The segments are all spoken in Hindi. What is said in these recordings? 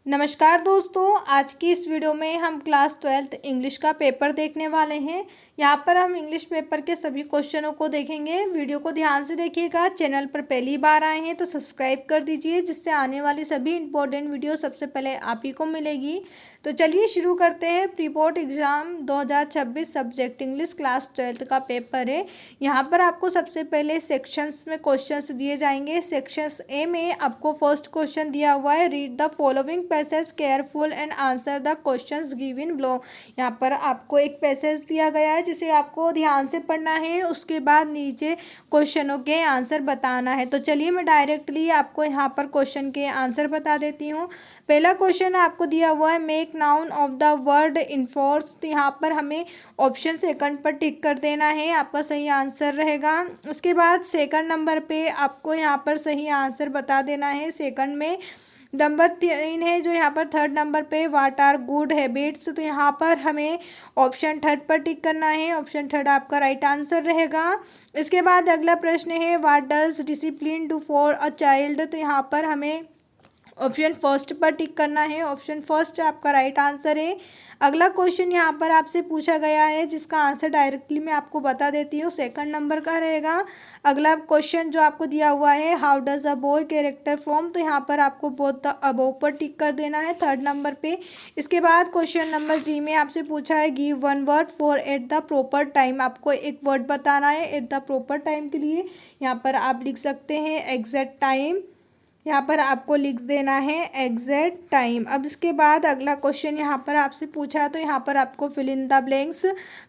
नमस्कार दोस्तों, आज की इस वीडियो में हम क्लास 12th इंग्लिश का पेपर देखने वाले हैं। यहाँ पर हम इंग्लिश पेपर के सभी क्वेश्चनों को देखेंगे। वीडियो को ध्यान से देखिएगा। चैनल पर पहली बार आए हैं तो सब्सक्राइब कर दीजिए, जिससे आने वाली सभी इंपॉर्टेंट वीडियो सबसे पहले आप ही को मिलेगी। तो चलिए शुरू करते हैं। Pre board exam 2026 subject English class 12th का पेपर है। यहाँ पर आपको सबसे पहले सेक्शंस में क्वेश्चंस दिए जाएंगे। सेक्शंस ए में आपको फर्स्ट क्वेश्चन दिया हुआ है, read the following passage careful and answer the questions given below. यहाँ पर आपको एक पैसेज दिया गया है जिसे आपको ध्यान से पढ़ना है। उसके बाद नीचे क्वेश्चनों के आंसर बताना है। तो चलिए मैं डायरेक्टली आपको यहाँ पर क्वेश्चन के आंसर बता देती हूँ। पहला क्वेश्चन आपको दिया हुआ है, make noun of the word enforce. तो यहाँ पर हमें ऑप्शन सेकंड पर टिक कर देना है, आपका सही आंसर रहेगा। उसके बाद सेकंड नंबर पे आपको यहाँ पर सही आंसर बता देना है। सेकंड में नंबर 3 है जो यहाँ पर थर्ड नंबर पे, व्हाट आर गुड हैबिट्स। तो यहाँ पर हमें ऑप्शन थर्ड पर टिक करना है। ऑप्शन थर्ड आपका राइट आंसर रहेगा। इसके बाद अगला प्रश्न है, what does discipline do for a child. तो यहाँ पर हमें ऑप्शन फर्स्ट पर टिक करना है। ऑप्शन फर्स्ट आपका राइट आंसर है। अगला क्वेश्चन यहाँ पर आपसे पूछा गया है जिसका आंसर डायरेक्टली मैं आपको बता देती हूँ, सेकंड नंबर का रहेगा। अगला क्वेश्चन जो आपको दिया हुआ है, how does a boy character form. तो यहाँ पर आपको बोथ द अबव पर टिक कर देना है, थर्ड नंबर पे। इसके बाद क्वेश्चन नंबर जी में आपसे पूछा है, give one word for at the proper time. आपको एक वर्ड बताना है एट द प्रॉपर टाइम के लिए। यहाँ पर आप लिख सकते हैं एग्जैक्ट टाइम। यहाँ पर आपको लिख देना है एग्जैक्ट टाइम। अब इसके बाद अगला क्वेश्चन यहाँ पर आपसे पूछा है, तो यहाँ पर आपको फिल इन द ब्लैंक्स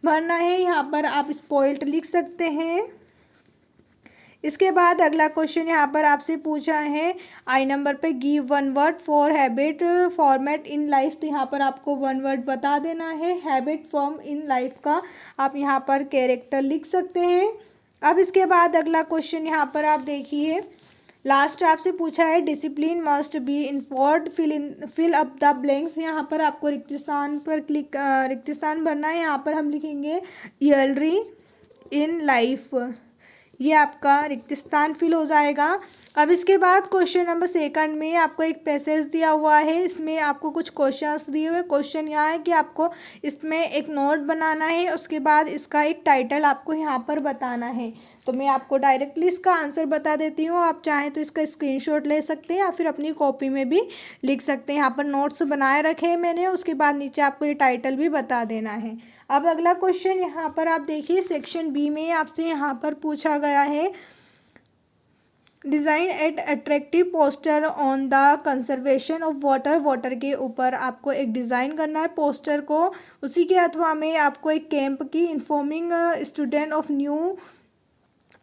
भरना है। यहाँ पर आप स्पॉइल्ड लिख सकते हैं। इसके बाद अगला क्वेश्चन यहाँ पर आपसे पूछा है, आई नंबर पे, give one word for habit format in life. तो यहाँ पर आपको वन वर्ड बता देना है हैबिट फॉर्म इन लाइफ का। आप यहाँ पर कैरेक्टर लिख सकते हैं। अब इसके बाद अगला क्वेश्चन यहाँ पर आप देखिए, लास्ट आपसे पूछा है, discipline must be enforced fill up the blanks. यहाँ पर आपको रिक्तिस्थान पर रिक्तिस्थान भरना है। यहाँ पर हम लिखेंगे ईयरली इन लाइफ। ये आपका रिक्तिस्थान फिल हो जाएगा। अब इसके बाद क्वेश्चन नंबर सेकंड में आपको एक पैसेज दिया हुआ है। इसमें आपको कुछ क्वेश्चंस दिए हुए। क्वेश्चन यहाँ है कि आपको इसमें एक नोट बनाना है, उसके बाद इसका एक टाइटल आपको यहाँ पर बताना है। तो मैं आपको डायरेक्टली इसका आंसर बता देती हूँ। आप चाहें तो इसका स्क्रीनशॉट ले सकते हैं या फिर अपनी कॉपी में भी लिख सकते हैं। यहाँ पर नोट्स बनाए रखे हैं मैंने। उसके बाद नीचे आपको ये टाइटल भी बता देना है। अब अगला क्वेश्चन यहाँ पर आप देखिए, सेक्शन बी में आपसे यहाँ पर पूछा गया है, design at attractive poster on the conservation of water. Water के ऊपर आपको एक डिज़ाइन करना है पोस्टर को। उसी के अथवा में आपको एक कैंप की informing student of new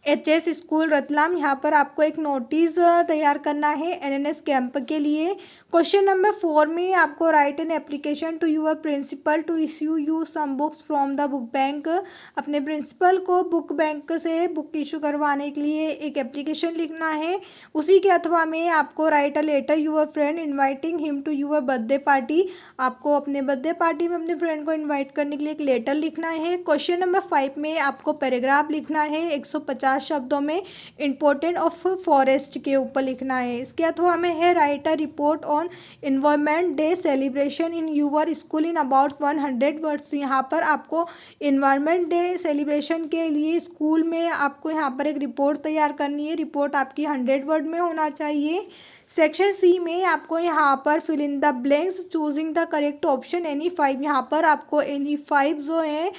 HS school Ratlam. यहाँ पर आपको एक नोटिस तैयार करना है एनएनएस कैंप के लिए। क्वेश्चन नंबर 4 में आपको write an application to your principal to issue you some books from the book bank. अपने प्रिंसिपल को बुक बैंक से बुक इशू करवाने के लिए एक एप्लीकेशन लिखना है। उसी के अथवा में आपको write a letter your friend inviting him to your birthday party. आपको अपने बर्थडे पार्टी में अपने फ्रेंड को इन्वाइट करने के लिए एक लेटर लिखना है। क्वेश्चन नंबर 5 में आपको पैराग्राफ लिखना है 150 शब्दों में, इंपॉर्टेंट ऑफ फॉरेस्ट के ऊपर लिखना है। इसके अथवा में है, write a report on environment day celebration in your school in about 100 words. यहाँ पर आपको इन्वायरमेंट डे सेलिब्रेशन के लिए स्कूल में आपको यहाँ पर एक रिपोर्ट तैयार करनी है। रिपोर्ट आपकी 100 वर्ड में होना चाहिए। सेक्शन सी में आपको यहाँ पर fill in the blanks choosing the correct option any 5। यहाँ पर आपको एनी 5 जो है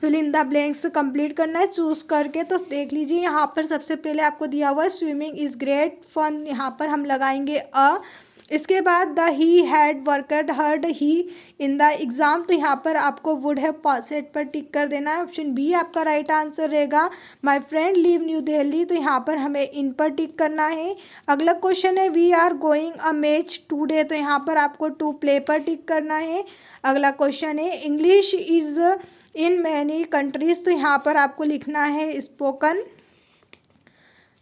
fill in the blanks complete करना है चूज करके। तो देख लीजिए, यहाँ पर सबसे पहले आपको दिया हुआ है, स्विमिंग इज ग्रेट फन। यहाँ पर हम लगाएंगे अ। इसके बाद the he had worked heard he in the exam. तो यहाँ पर आपको वुड हैव पासेड पर टिक कर देना है। ऑप्शन बी आपका राइट आंसर रहेगा। My friend live new Delhi. तो यहाँ पर हमें इन पर टिक करना है। अगला क्वेश्चन है, we are going a match today. तो यहाँ पर आपको टू प्ले पर टिक करना है। अगला क्वेश्चन है, English is in many countries. तो यहाँ पर आपको लिखना है स्पोकन।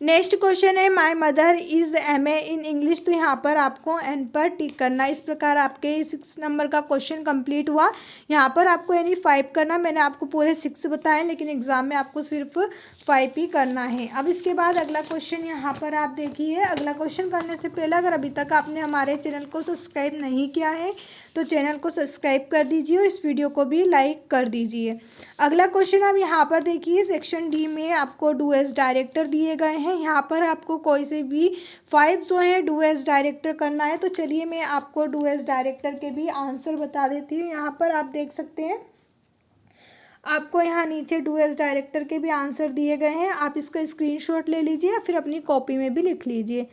नेक्स्ट क्वेश्चन है my mother is MA in English. तो यहाँ पर आपको एन पर टिक करना है। इस प्रकार आपके 6 नंबर का क्वेश्चन कंप्लीट हुआ। यहाँ पर आपको यानी 5 करना, मैंने आपको पूरे 6 बताए लेकिन एग्जाम में आपको सिर्फ 5 ही करना है। अब इसके बाद अगला क्वेश्चन यहाँ पर आप देखिए। अगला क्वेश्चन करने से पहले अगर अभी तक आपने हमारे चैनल को सब्सक्राइब नहीं किया है तो चैनल को सब्सक्राइब कर दीजिए और इस वीडियो को भी लाइक कर दीजिए। अगला क्वेश्चन आप यहाँ पर देखिए, सेक्शन डी में आपको डू एज डायरेक्टर दिए गए हैं। यहाँ पर आपको कोई से भी 5 जो है डू एज डायरेक्टर करना है। तो चलिए मैं आपको डू एज डायरेक्टर के भी आंसर बता देती हूँ। यहाँ पर आप देख सकते हैं, आपको यहाँ नीचे डू एज डायरेक्टर के भी आंसर दिए गए हैं। आप इसका स्क्रीनशॉट ले लीजिए या फिर अपनी कॉपी में भी लिख लीजिए।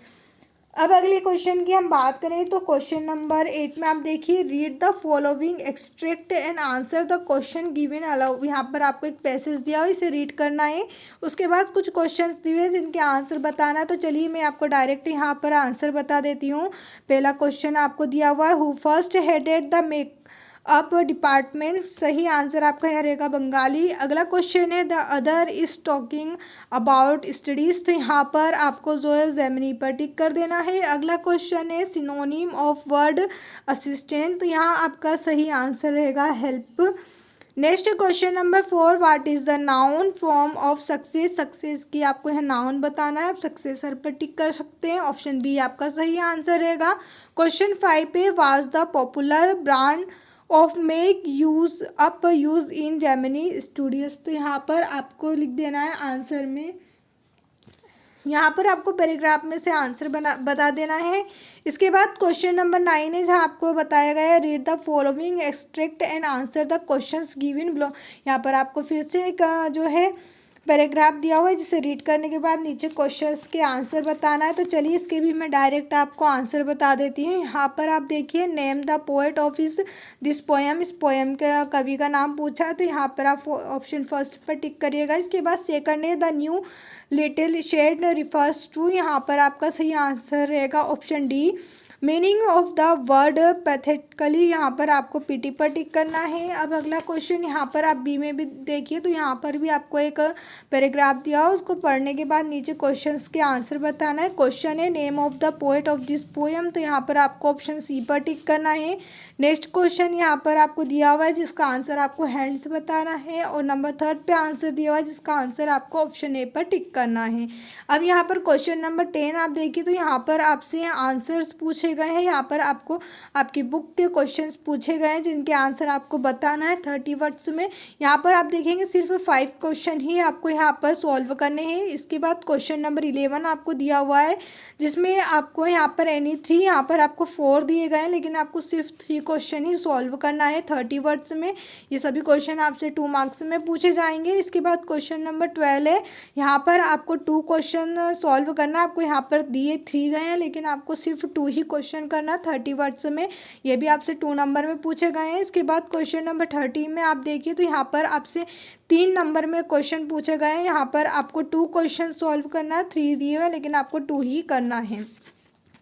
अब अगले क्वेश्चन की हम बात करें तो क्वेश्चन नंबर 8 में आप देखिए, read the following extract and answer the question given allow. यहाँ पर आपको एक पैसेज दिया हो, इसे रीड करना है। उसके बाद कुछ क्वेश्चंस दिए हैं जिनके आंसर बताना है। तो चलिए मैं आपको डायरेक्ट यहाँ पर आंसर बता देती हूँ। पहला क्वेश्चन आपको दिया हुआ है, who first headed the make up department. सही आंसर आपका यहाँ रहेगा बंगाली। अगला क्वेश्चन है the other is talking about studies. तो यहाँ पर आपको जो है जेमिनी पर टिक कर देना है। अगला क्वेश्चन है सिनोनिम ऑफ वर्ड असिस्टेंट। तो यहाँ आपका सही आंसर रहेगा help. Next question number 4, what is the noun form of success. Success की आपको यहाँ नाउन बताना है। आप सक्सेसर पर टिक कर सकते हैं। ऑप्शन बी आपका सही आंसर रहेगा। क्वेश्चन 5 पे, was the popular brand of make use in Gemini studios. तो यहाँ पर आपको लिख देना है आंसर में, यहाँ पर आपको पैराग्राफ में से आंसर बता देना है। इसके बाद क्वेश्चन नंबर 9 है, जहाँ आपको बताया गया है read the following extract and answer the questions given below. यहाँ पर आपको फिर से एक जो है पैराग्राफ दिया हुआ है जिसे रीड करने के बाद नीचे क्वेश्चंस के आंसर बताना है। तो चलिए इसके भी मैं डायरेक्ट आपको आंसर बता देती हूँ। यहाँ पर आप देखिए, name the poet of this poem. इस पोएम का कवि का नाम पूछा है। तो यहाँ पर आप ऑप्शन फर्स्ट पर टिक करिएगा। इसके बाद सेकंड है the new little shed refers to. यहाँ पर आपका सही आंसर रहेगा option D. Meaning of the word pathetically. यहाँ पर आपको पीटी पर टिक करना है। अब अगला क्वेश्चन यहाँ पर आप बी में भी देखिए, तो यहाँ पर भी आपको एक पैराग्राफ दिया हो, उसको पढ़ने के बाद नीचे क्वेश्चंस के आंसर बताना है। क्वेश्चन है name of the poet of this poem. तो यहाँ पर आपको ऑप्शन सी पर टिक करना है। नेक्स्ट क्वेश्चन यहाँ पर आपको दिया हुआ है जिसका आंसर आपको हैंड से बताना है, और नंबर 3 पे आंसर दिया हुआ है जिसका आंसर आपको ऑप्शन ए पर टिक करना है। अब यहाँ पर क्वेश्चन नंबर 10 आप देखिए, तो यहाँ पर आपसे आंसर्स पूछे गए हैं। यहाँ पर आपको आपकी बुक के क्वेश्चंस पूछे गए हैं जिनके आंसर आपको बताना है 30 वर्ड्स में। यहाँ पर आप देखेंगे सिर्फ 5 क्वेश्चन ही आपको यहाँ पर सॉल्व करने हैं। इसके बाद क्वेश्चन नंबर 11 आपको दिया हुआ है जिसमें आपको यहाँ पर एनी 3, यहाँ पर आपको 4 दिए गए हैं लेकिन आपको सिर्फ 3 क्वेश्चन ही सॉल्व करना है 30 वर्ड्स में। ये सभी क्वेश्चन आपसे 2 मार्क्स में पूछे जाएंगे। इसके बाद क्वेश्चन नंबर 12 है, यहाँ पर आपको 2 क्वेश्चन सॉल्व करना। आपको यहाँ पर दिए 3 गए हैं लेकिन आपको सिर्फ 2 ही क्वेश्चन करना 30 वर्ड्स में। ये भी आपसे 2 नंबर में पूछे गए हैं। इसके बाद क्वेश्चन नंबर 13 में आप देखिए, तो यहाँ पर आपसे 3 नंबर में क्वेश्चन पूछे गए हैं। यहाँ पर आपको 2 क्वेश्चन सॉल्व करना है, 3 दिए हुए लेकिन आपको 2 ही करना है।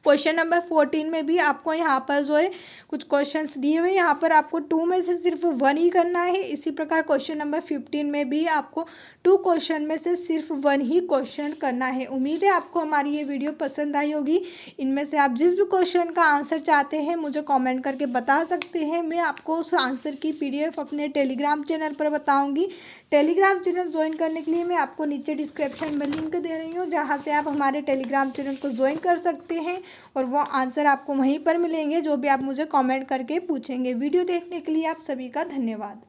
क्वेश्चन नंबर 14 में भी आपको यहाँ पर जो है कुछ क्वेश्चंस दिए हुए हैं, यहाँ पर आपको 2 में से सिर्फ 1 ही करना है। इसी प्रकार क्वेश्चन नंबर 15 में भी आपको 2 क्वेश्चन में से सिर्फ 1 ही क्वेश्चन करना है। उम्मीद है आपको हमारी ये वीडियो पसंद आई होगी। इनमें से आप जिस भी क्वेश्चन का आंसर चाहते हैं मुझे कॉमेंट करके बता सकते हैं। मैं आपको उस आंसर की PDF अपने टेलीग्राम चैनल पर बताऊँगी। टेलीग्राम चैनल ज्वाइन करने के लिए मैं आपको नीचे डिस्क्रिप्शन में लिंक दे रही हूँ, जहाँ से आप हमारे टेलीग्राम चैनल को ज्वाइन कर सकते हैं और वो आंसर आपको वहीं पर मिलेंगे जो भी आप मुझे कमेंट करके पूछेंगे। वीडियो देखने के लिए आप सभी का धन्यवाद।